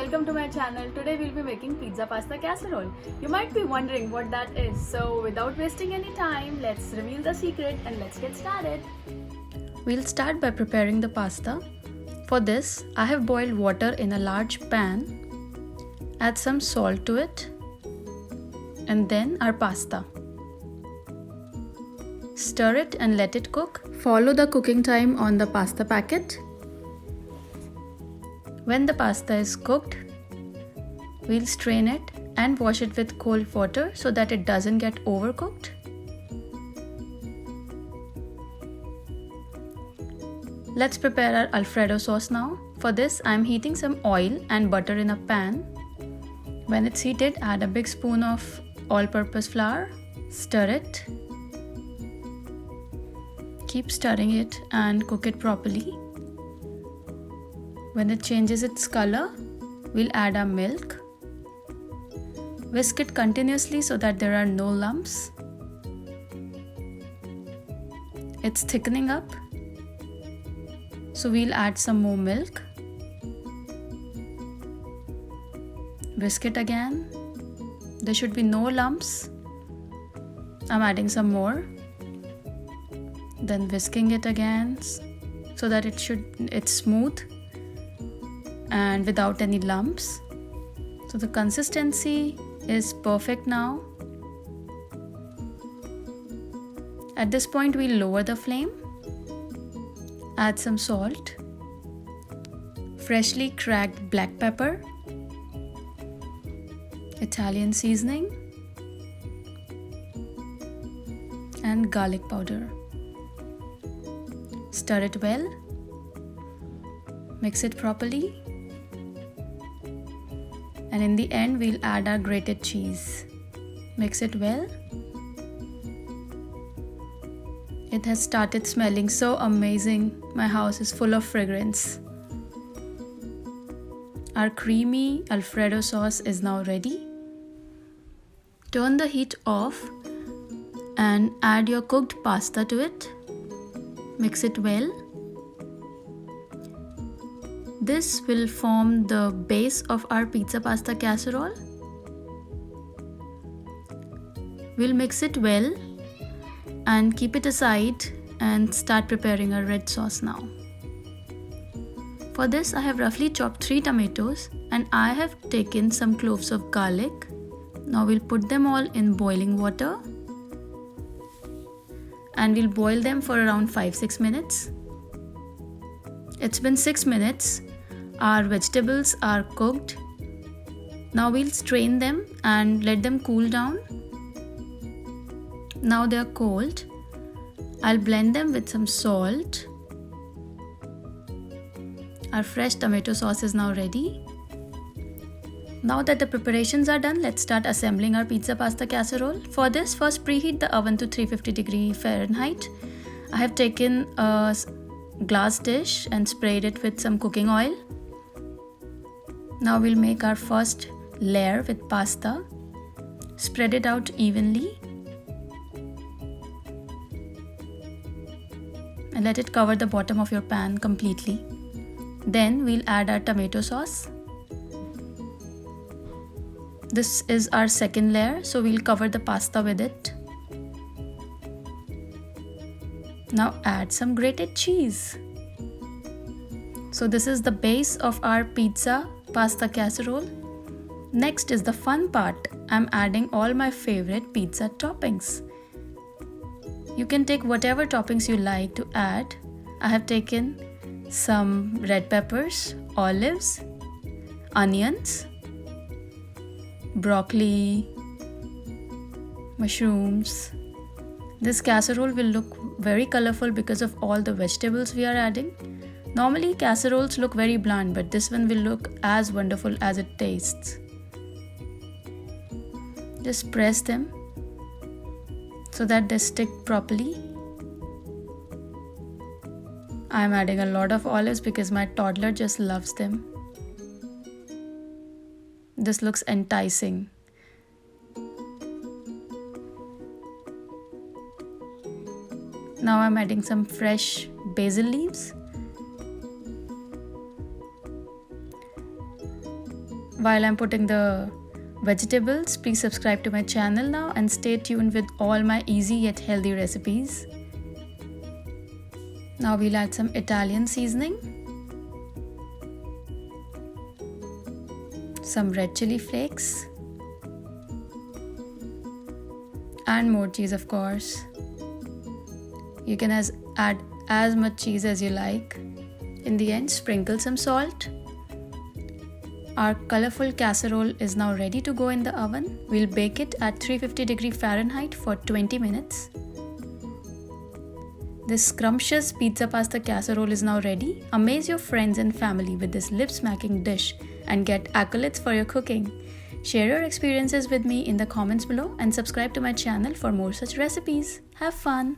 welcome to my channel. Today we'll be making pizza pasta casserole. You might be wondering what that is. So without wasting any time, let's reveal the secret and let's get started. We'll start by preparing the pasta. For this, I have boiled water in a large pan. Add some salt to it and then our pasta. Stir it and let it cook. Follow the cooking time on the pasta packet. When the pasta is cooked, we'll strain it and wash it with cold water so that it doesn't get overcooked. Let's prepare our Alfredo sauce now. For this, I'm heating some oil and butter in a pan. When it's heated, add a big spoon of all-purpose flour. Stir it. Keep stirring it and cook it properly. When it changes its color, we'll add our milk. Whisk it continuously so that there are no lumps. It's thickening up, so we'll add some more milk. Whisk it again. There should be no lumps. I'm adding some more. Then whisking it again so that it's smooth and without any lumps. So the consistency is perfect now. At this point, we'll lower the flame. Add some salt, freshly cracked black pepper, Italian seasoning, and garlic powder. Stir it well. Mix it properly. And in the end, we'll add our grated cheese. Mix it well. It has started smelling so amazing. My house is full of fragrance. Our creamy Alfredo sauce is now ready. Turn the heat off and add your cooked pasta to it. Mix it well. This will form the base of our pizza pasta casserole. We'll mix it well and keep it aside and start preparing our red sauce now. For this, I have roughly chopped 3 tomatoes and I have taken some cloves of garlic. Now we'll put them all in boiling water and we'll boil them for around 5-6 minutes. It's been 6 minutes. Our vegetables are cooked. Now we'll strain them and let them cool down. Now they are cold. I'll blend them with some salt. Our fresh tomato sauce is now ready. Now that the preparations are done, let's start assembling our pizza pasta casserole. For this, first preheat the oven to 350 degree Fahrenheit. I have taken a glass dish and sprayed it with some cooking oil. Now we'll make our first layer with pasta. Spread it out evenly and let it cover the bottom of your pan completely. Then we'll add our tomato sauce. This is our second layer, so we'll cover the pasta with it. Now add some grated cheese. So this is the base of our pizza pasta casserole. Next is the fun part. I'm adding all my favorite pizza toppings. You can take whatever toppings you like to add. I have taken some red peppers, olives, onions, broccoli, mushrooms. This casserole will look very colorful because of all the vegetables we are adding. Normally casseroles look very bland, but this one will look as wonderful as it tastes. Just press them so that they stick properly. I'm adding a lot of olives because my toddler just loves them. This looks enticing. Now I'm adding some fresh basil leaves. While I'm putting the vegetables, please subscribe to my channel now and stay tuned with all my easy yet healthy recipes. Now we'll add some Italian seasoning, some red chili flakes, and more cheese, of course. You can add as much cheese as you like. In the end, sprinkle some salt. Our colorful casserole is now ready to go in the oven. We'll bake it at 350 Fahrenheit for 20 minutes. This scrumptious pizza pasta casserole is now ready. Amaze your friends and family with this lip-smacking dish and get accolades for your cooking. Share your experiences with me in the comments below and subscribe to my channel for more such recipes. Have fun!